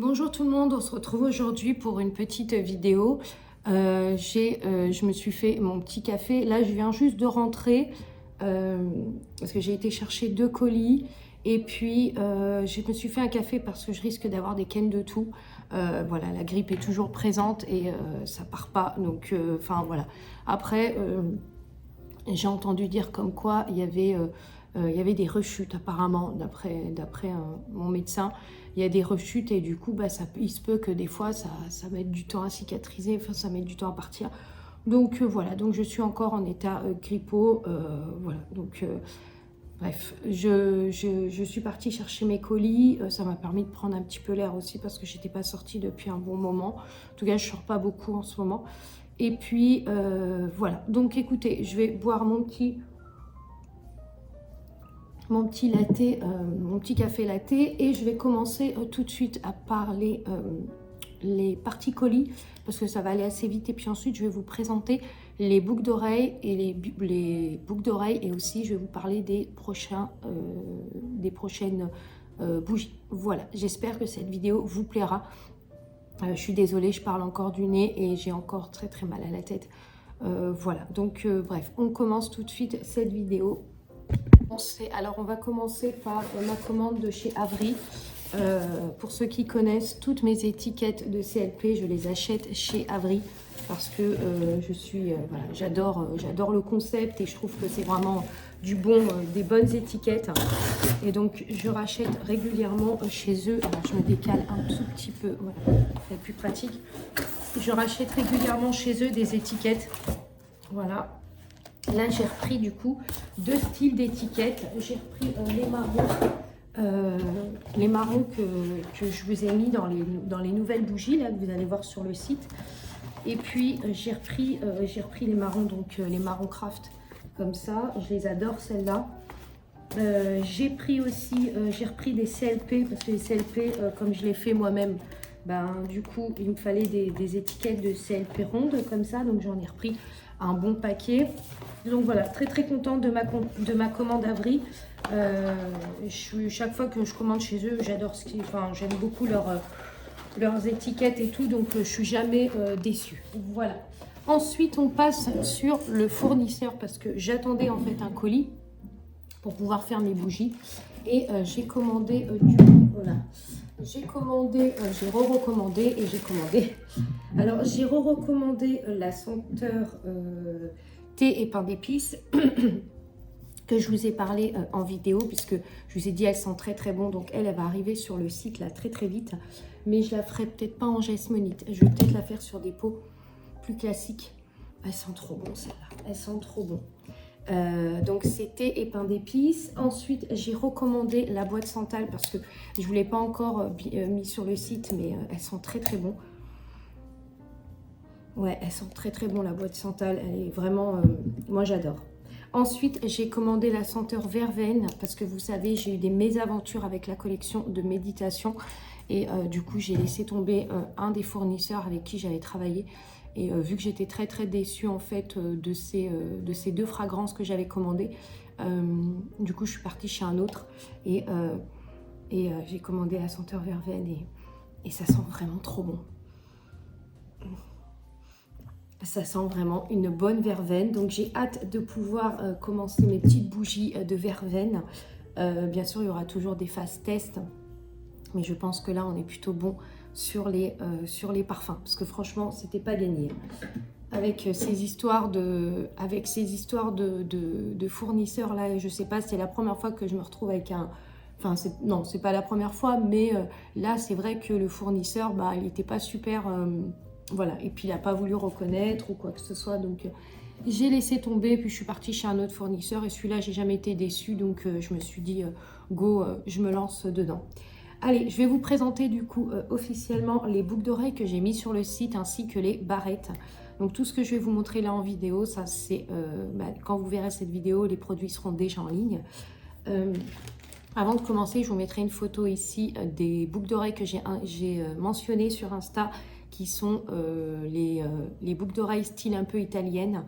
Bonjour tout le monde, on se retrouve aujourd'hui pour une petite vidéo. Je me suis fait mon petit café. Là, je viens juste de rentrer parce que j'ai été chercher 2 colis. Et puis, je me suis fait un café parce que je risque d'avoir des cannes de toux. Voilà, la grippe est toujours présente et ça part pas. Donc, enfin voilà. Après, j'ai entendu dire comme quoi il y avait des rechutes apparemment, d'après mon médecin. Il y a des rechutes et du coup, bah, il se peut que des fois, ça mette du temps à cicatriser, enfin, ça met du temps à partir. Donc voilà, donc je suis encore en état grippaux. Voilà, donc bref, je suis partie chercher mes colis. Ça m'a permis de prendre un petit peu l'air aussi parce que j'étais pas sortie depuis un bon moment. En tout cas, je sors pas beaucoup en ce moment. Et puis voilà, donc écoutez, je vais boire mon petit latte, mon petit café latte, et je vais commencer tout de suite à parler les parties colis parce que ça va aller assez vite, et puis ensuite je vais vous présenter les boucles d'oreilles et les boucles d'oreilles, et aussi je vais vous parler des prochaines bougies. Voilà, j'espère que cette vidéo vous plaira. Je suis désolée, je parle encore du nez et j'ai encore très très mal à la tête. Voilà, donc bref, on commence tout de suite cette vidéo. Alors on va commencer par ma commande de chez Avery. Pour ceux qui connaissent, toutes mes étiquettes de CLP, je les achète chez Avery parce que voilà, j'adore le concept et je trouve que c'est vraiment des bonnes étiquettes. Et donc je rachète régulièrement chez eux. Alors je me décale un tout petit peu, voilà, c'est plus pratique. Je rachète régulièrement chez eux des étiquettes. Voilà. Là, j'ai repris du coup 2 styles d'étiquettes. J'ai repris les marrons que je vous ai mis dans les nouvelles bougies là, que vous allez voir sur le site. Et puis, j'ai repris les marrons, donc les marrons craft comme ça. Je les adore, celles-là. J'ai repris des CLP parce que les CLP, comme je les fais moi-même, ben, du coup, il me fallait des étiquettes de CLP rondes comme ça. Donc, j'en ai repris un bon paquet. Donc voilà, très très contente de ma commande Avery. Chaque fois que je commande chez eux, j'aime beaucoup leurs étiquettes et tout, donc je suis jamais déçue. Voilà. Ensuite, on passe sur le fournisseur parce que j'attendais en fait un colis pour pouvoir faire mes bougies, et j'ai commandé voilà. J'ai re-recommandé et j'ai commandé. Alors, j'ai re-recommandé la senteur thé et pain d'épices que je vous ai parlé en vidéo, puisque je vous ai dit elle sent très très bon. Donc, elle va arriver sur le site là très très vite. Mais je la ferai peut-être pas en jasmonite. Je vais peut-être la faire sur des pots plus classiques. Elle sent trop bon celle-là. Elle sent trop bon. Donc c'était et pain d'épices. Ensuite j'ai recommandé la boîte Santal parce que je ne vous l'ai pas encore mis sur le site, mais elles sont très très bon. Ouais, elles sont très très bon, la boîte Santal, elle est vraiment, moi j'adore. Ensuite j'ai commandé la senteur verveine parce que vous savez, j'ai eu des mésaventures avec la collection de méditation, et du coup j'ai laissé tomber un des fournisseurs avec qui j'avais travaillé. Et vu que j'étais très très déçue en fait de ces 2 fragrances que j'avais commandées, du coup je suis partie chez un autre et j'ai commandé la senteur verveine, et ça sent vraiment trop bon. Ça sent vraiment une bonne verveine, donc j'ai hâte de pouvoir commencer mes petites bougies de verveine. Bien sûr, il y aura toujours des phases tests, mais je pense que là on est plutôt bon sur les parfums, parce que franchement c'était pas gagné avec ces histoires de fournisseurs là. Je sais pas, c'est la première fois que je me retrouve avec non, c'est pas la première fois, mais là c'est vrai que le fournisseur, bah, il était pas super, voilà, et puis il a pas voulu reconnaître ou quoi que ce soit, donc j'ai laissé tomber, puis je suis partie chez un autre fournisseur, et celui-là j'ai jamais été déçue, donc je me suis dit go, je me lance dedans. Allez, je vais vous présenter du coup officiellement les boucles d'oreilles que j'ai mis sur le site, ainsi que les barrettes. Donc tout ce que je vais vous montrer là en vidéo, ça c'est quand vous verrez cette vidéo, les produits seront déjà en ligne. Avant de commencer, je vous mettrai une photo ici des boucles d'oreilles que j'ai mentionnées sur Insta, qui sont les boucles d'oreilles style un peu italienne.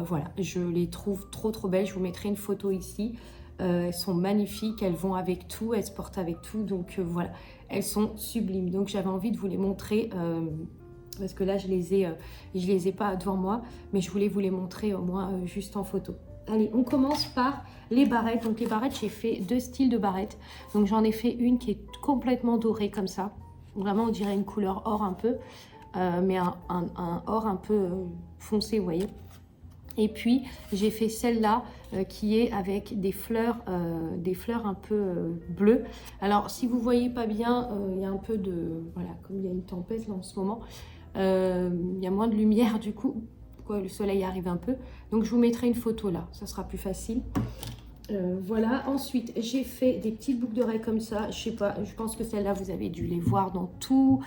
Voilà, je les trouve trop trop belles. Je vous mettrai une photo ici. Elles sont magnifiques, elles vont avec tout, elles se portent avec tout. Donc voilà, elles sont sublimes. Donc j'avais envie de vous les montrer parce que là, je les ai pas devant moi, mais je voulais vous les montrer au moins juste en photo. Allez, on commence par les barrettes. Donc les barrettes, j'ai fait 2 styles de barrettes. Donc j'en ai fait une qui est complètement dorée comme ça. Vraiment, on dirait une couleur or un peu, mais un or un peu foncé, vous voyez. Et puis, j'ai fait celle-là qui est avec des fleurs un peu bleues. Alors, si vous ne voyez pas bien, il y a un peu de... Voilà, comme il y a une tempête là en ce moment, il y a moins de lumière du coup. Le soleil arrive un peu. Donc, je vous mettrai une photo là, ça sera plus facile. Voilà, ensuite j'ai fait des petites boucles d'oreilles comme ça, je sais pas, je pense que celles-là vous avez dû les voir dans tout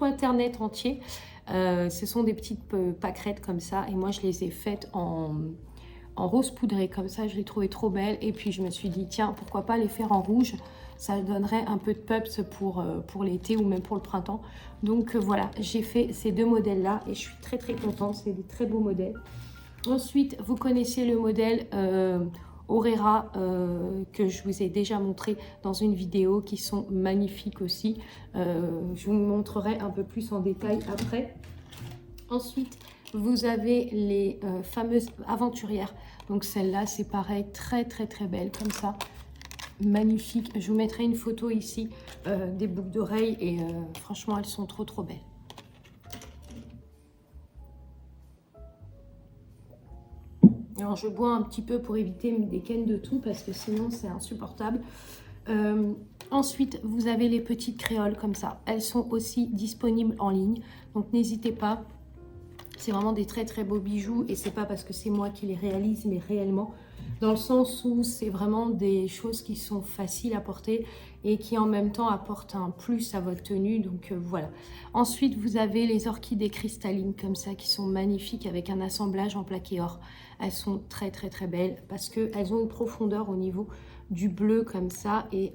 internet entier. Ce sont des petites pâquerettes comme ça et moi je les ai faites en rose poudré comme ça, je les trouvais trop belles et puis je me suis dit tiens pourquoi pas les faire en rouge, ça donnerait un peu de peps pour l'été ou même pour le printemps. Donc voilà, j'ai fait ces 2 modèles là et je suis très contente, c'est des très beaux modèles. Ensuite, vous connaissez le modèle Orera que je vous ai déjà montré dans une vidéo qui sont magnifiques aussi. Je vous montrerai un peu plus en détail après. Ensuite, vous avez les fameuses aventurières. Donc celle-là, c'est pareil, très belle comme ça. Magnifique. Je vous mettrai une photo ici des boucles d'oreilles et franchement, elles sont trop belles. Alors je bois un petit peu pour éviter des cannes de tout parce que sinon c'est insupportable. Ensuite, vous avez les petites créoles comme ça. Elles sont aussi disponibles en ligne. Donc n'hésitez pas. C'est vraiment des très beaux bijoux et c'est pas parce que c'est moi qui les réalise, mais réellement. Dans le sens où c'est vraiment des choses qui sont faciles à porter et qui en même temps apportent un plus à votre tenue. Donc voilà. Ensuite, vous avez les orchidées cristallines comme ça qui sont magnifiques avec un assemblage en plaqué or. Elles sont très belles parce qu'elles ont une profondeur au niveau du bleu comme ça et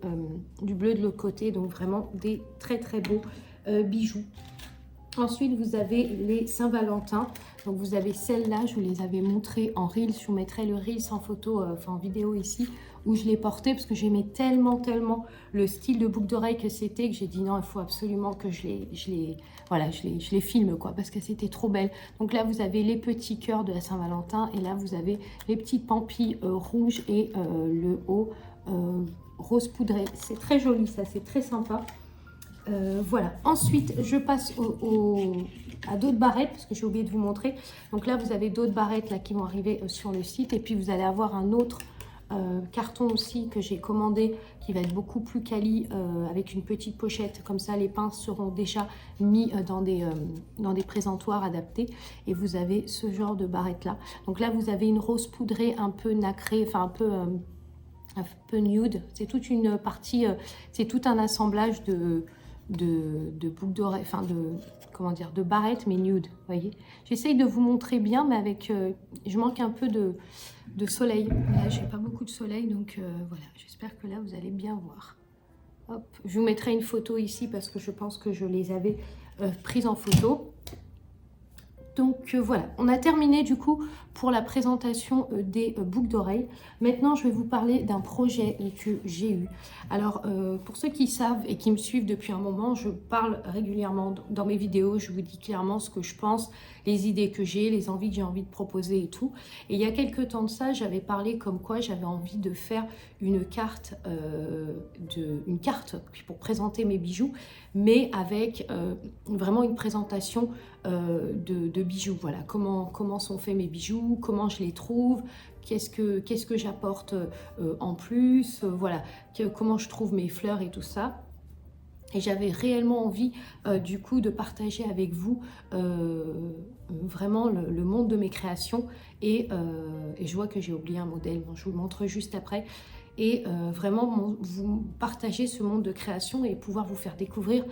du bleu de l'autre côté. Donc vraiment des très beaux bijoux. Ensuite, vous avez les Saint-Valentin. Donc, vous avez celles-là, je vous les avais montrées en Reels. Je vous mettrai le Reels en photo, enfin en vidéo ici, où je les portais parce que j'aimais tellement le style de boucle d'oreille que c'était que j'ai dit non, il faut absolument que je les filme, quoi, parce que c'était trop belle. Donc là, vous avez les petits cœurs de la Saint-Valentin et là, vous avez les petits pampis rouges et le haut rose poudré. C'est très joli, ça, c'est très sympa. Voilà, ensuite je passe à d'autres barrettes parce que j'ai oublié de vous montrer. Donc là vous avez d'autres barrettes là qui vont arriver sur le site et puis vous allez avoir un autre carton aussi que j'ai commandé qui va être beaucoup plus quali avec une petite pochette. Comme ça les pinces seront déjà mis dans des présentoirs adaptés et vous avez ce genre de barrette là. Donc là vous avez une rose poudrée un peu nacrée, enfin un peu nude. C'est toute une partie, c'est tout un assemblage de boucles d'oreilles, enfin de barrettes mais nude, vous voyez. J'essaye de vous montrer bien mais avec, je manque un peu de soleil. Là j'ai pas beaucoup de soleil donc voilà, j'espère que là vous allez bien voir. Hop, je vous mettrai une photo ici parce que je pense que je les avais prises en photo. Donc voilà, on a terminé du coup pour la présentation des boucles d'oreilles. Maintenant, je vais vous parler d'un projet que j'ai eu. Alors, pour ceux qui savent et qui me suivent depuis un moment, je parle régulièrement dans mes vidéos. Je vous dis clairement ce que je pense, les idées que j'ai, les envies que j'ai envie de proposer et tout. Et il y a quelques temps de ça, j'avais parlé comme quoi j'avais envie de faire une carte pour présenter mes bijoux, mais avec vraiment une présentation de bijoux. Voilà, comment sont faits mes bijoux, comment je les trouve, qu'est-ce que j'apporte en plus, voilà, comment je trouve mes fleurs et tout ça. Et j'avais réellement envie du coup de partager avec vous vraiment le monde de mes créations et je vois que j'ai oublié un modèle, bon, je vous le montre juste après. Et vraiment vous partager ce monde de création et pouvoir vous faire découvrir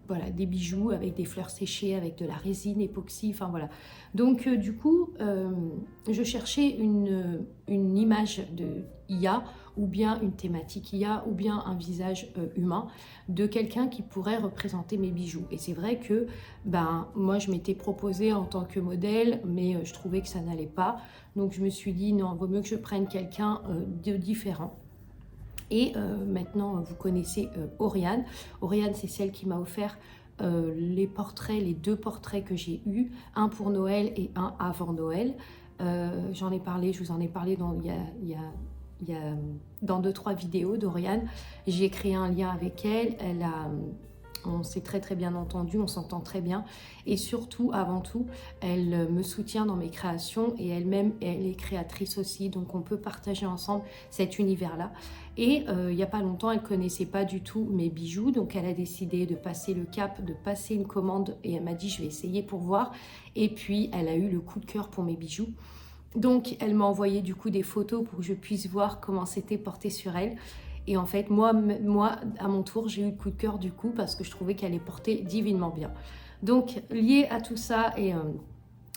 voilà, des bijoux avec des fleurs séchées, avec de la résine époxy, enfin voilà. Donc du coup, je cherchais une image IA, ou bien une thématique IA, ou bien un visage humain de quelqu'un qui pourrait représenter mes bijoux. Et c'est vrai que moi je m'étais proposée en tant que modèle, mais je trouvais que ça n'allait pas. Donc je me suis dit non, il vaut mieux que je prenne quelqu'un de différent. Et maintenant, vous connaissez Oriane. Oriane, c'est celle qui m'a offert les portraits, les 2 portraits que j'ai eus, un pour Noël et un avant Noël. J'en ai parlé, je vous en ai parlé dans 2-3 vidéos d'Oriane. J'ai créé un lien avec elle. On s'est très bien entendu, on s'entend très bien. Et surtout, avant tout, elle me soutient dans mes créations et elle-même, elle est créatrice aussi. Donc, on peut partager ensemble cet univers-là. Et il n'y a pas longtemps, elle ne connaissait pas du tout mes bijoux. Donc, elle a décidé de passer le cap, de passer une commande. Et elle m'a dit, je vais essayer pour voir. Et puis, elle a eu le coup de cœur pour mes bijoux. Donc, elle m'a envoyé du coup des photos pour que je puisse voir comment c'était porté sur elle. Et en fait, moi à mon tour, j'ai eu le coup de cœur du coup parce que je trouvais qu'elle est portée divinement bien. Donc, lié à tout ça, et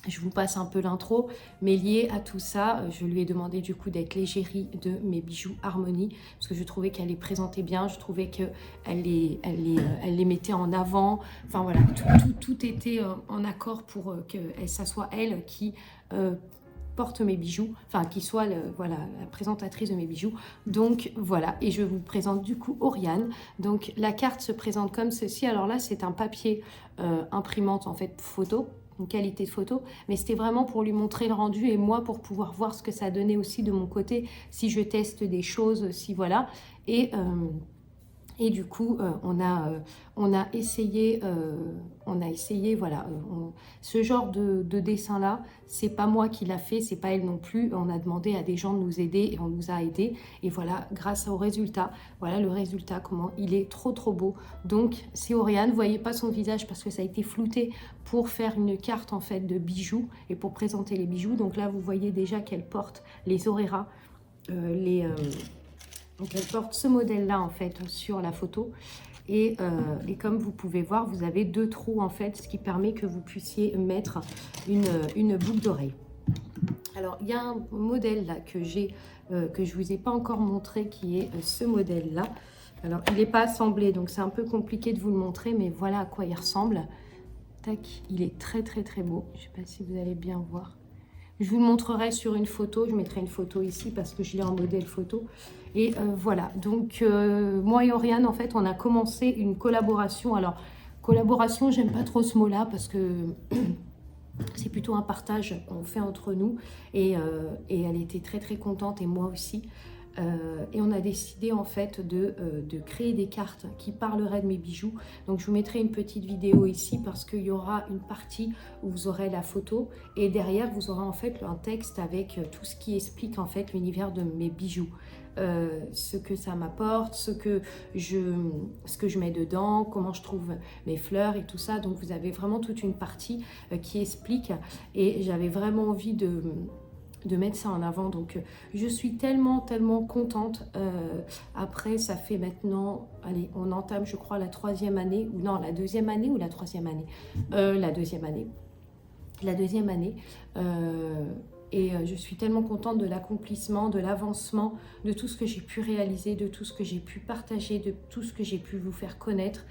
je vous passe un peu l'intro, mais lié à tout ça, je lui ai demandé du coup d'être l'égérie de mes bijoux Harmonie parce que je trouvais qu'elle les présentait bien, je trouvais qu'elle les mettait en avant. Enfin voilà, tout était en accord pour que ça soit elle qui porte mes bijoux, enfin qui soit voilà, la présentatrice de mes bijoux. Donc voilà, et je vous présente du coup Oriane. Donc la carte se présente comme ceci. Alors là, c'est un papier imprimante en fait photo, une qualité de photo, mais c'était vraiment pour lui montrer le rendu et moi pour pouvoir voir ce que ça donnait aussi de mon côté, si je teste des choses, si voilà. Et du coup, on a essayé, voilà, ce genre de dessin-là, c'est pas moi qui l'a fait, c'est pas elle non plus. On a demandé à des gens de nous aider et on nous a aidés. Et voilà, grâce au résultat, voilà le résultat, comment il est trop beau. Donc, c'est Oriane, vous voyez pas son visage parce que ça a été flouté pour faire une carte en fait de bijoux et pour présenter les bijoux. Donc là, vous voyez déjà qu'elle porte les auréras, donc elle porte ce modèle-là en fait sur la photo et comme vous pouvez voir, vous avez 2 trous en fait, ce qui permet que vous puissiez mettre une boucle d'oreille. Alors il y a un modèle là que j'ai, que je vous ai pas encore montré, qui est ce modèle-là. Alors il n'est pas assemblé, donc c'est un peu compliqué de vous le montrer, mais voilà à quoi il ressemble. Tac, il est très beau. Je ne sais pas si vous allez bien voir. Je vous le montrerai sur une photo, je mettrai une photo ici parce que je l'ai en modèle photo. Et voilà, donc moi et Oriane, en fait, on a commencé une collaboration. Alors, collaboration, j'aime pas trop ce mot-là parce que c'est plutôt un partage qu'on fait entre nous. Et elle était très contente et moi aussi. Et on a décidé en fait de créer des cartes qui parleraient de mes bijoux. Donc je vous mettrai une petite vidéo ici parce qu'il y aura une partie où vous aurez la photo et derrière vous aurez en fait un texte avec tout ce qui explique en fait l'univers de mes bijoux. Ce que ça m'apporte, ce que je mets dedans, comment je trouve mes fleurs et tout ça. Donc vous avez vraiment toute une partie qui explique et j'avais vraiment envie de mettre ça en avant. Donc je suis tellement contente. Après ça fait maintenant, allez, on entame je crois la 3e année, ou non la 2e année ou la 3e année, la 2e année, et je suis tellement contente de l'accomplissement, de l'avancement, de tout ce que j'ai pu réaliser, de tout ce que j'ai pu partager, de tout ce que j'ai pu vous faire connaître.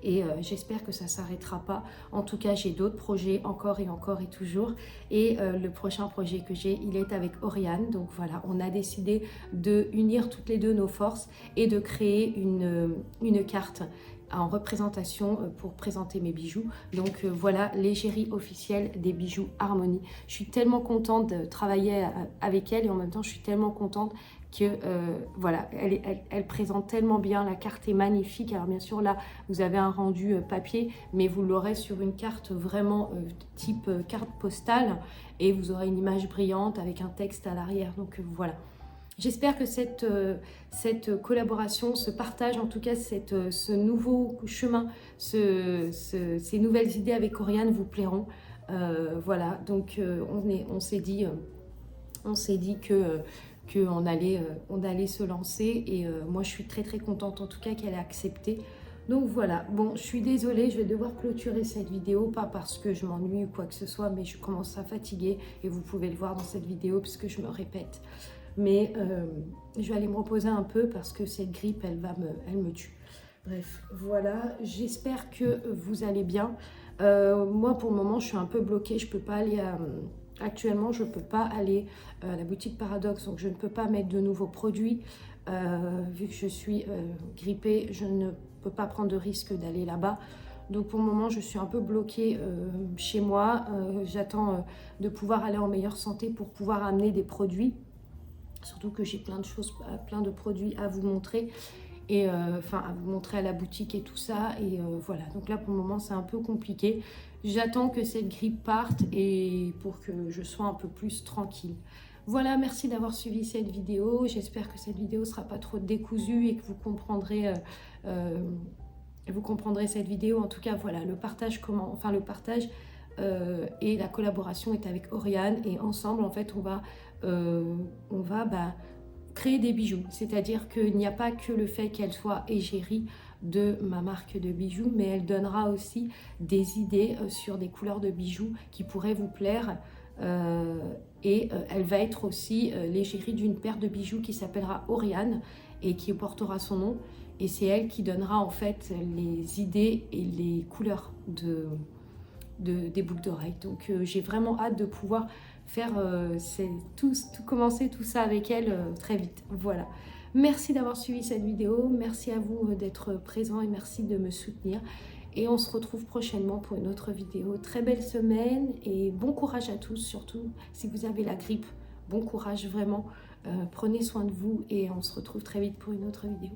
Et j'espère que ça ne s'arrêtera pas. En tout cas, j'ai d'autres projets encore et toujours. Et le prochain projet que j'ai, il est avec Oriane. Donc voilà, on a décidé de unir toutes les 2 nos forces et de créer une carte en représentation pour présenter mes bijoux. Donc voilà, l'égérie officielle des bijoux Harmonie. Je suis tellement contente de travailler avec elle et en même temps, je suis tellement contente que voilà, elle présente tellement bien, la carte est magnifique. Alors bien sûr là vous avez un rendu papier, mais vous l'aurez sur une carte vraiment type carte postale et vous aurez une image brillante avec un texte à l'arrière. Donc voilà, j'espère que cette collaboration, ce partage, en tout cas ce nouveau chemin, ces nouvelles idées avec Oriane vous plairont. Voilà, donc on s'est dit qu'on allait se lancer et moi je suis très contente en tout cas qu'elle ait accepté. Donc voilà, bon je suis désolée, je vais devoir clôturer cette vidéo, pas parce que je m'ennuie ou quoi que ce soit, mais je commence à fatiguer et vous pouvez le voir dans cette vidéo puisque je me répète. mais je vais aller me reposer un peu parce que cette grippe, elle me tue. Bref, voilà, j'espère que vous allez bien. Moi, pour le moment, je suis un peu bloquée, je peux pas aller actuellement, je ne peux pas aller à la boutique Paradoxe, donc je ne peux pas mettre de nouveaux produits. Vu que je suis grippée, je ne peux pas prendre de risque d'aller là-bas. Donc pour le moment, je suis un peu bloquée chez moi. J'attends de pouvoir aller en meilleure santé pour pouvoir amener des produits. Surtout que j'ai plein de choses, plein de produits à vous montrer. Et enfin à vous montrer à la boutique et tout ça. Et voilà, donc là pour le moment, c'est un peu compliqué. J'attends que cette grippe parte et pour que je sois un peu plus tranquille. Voilà, merci d'avoir suivi cette vidéo. J'espère que cette vidéo ne sera pas trop décousue et que vous comprendrez cette vidéo. En tout cas, voilà, le partage et la collaboration est avec Oriane. Et ensemble, en fait, on va créer des bijoux. C'est-à-dire qu'il n'y a pas que le fait qu'elle soit égérie de ma marque de bijoux, mais elle donnera aussi des idées sur des couleurs de bijoux qui pourraient vous plaire. Elle va être aussi l'égérie d'une paire de bijoux qui s'appellera Oriane et qui portera son nom. Et c'est elle qui donnera en fait les idées et les couleurs des boucles d'oreilles. Donc j'ai vraiment hâte de pouvoir faire commencer tout ça avec elle très vite. Voilà. Merci d'avoir suivi cette vidéo. Merci à vous d'être présent et merci de me soutenir. Et on se retrouve prochainement pour une autre vidéo. Très belle semaine et bon courage à tous, surtout si vous avez la grippe. Bon courage vraiment. Prenez soin de vous et on se retrouve très vite pour une autre vidéo.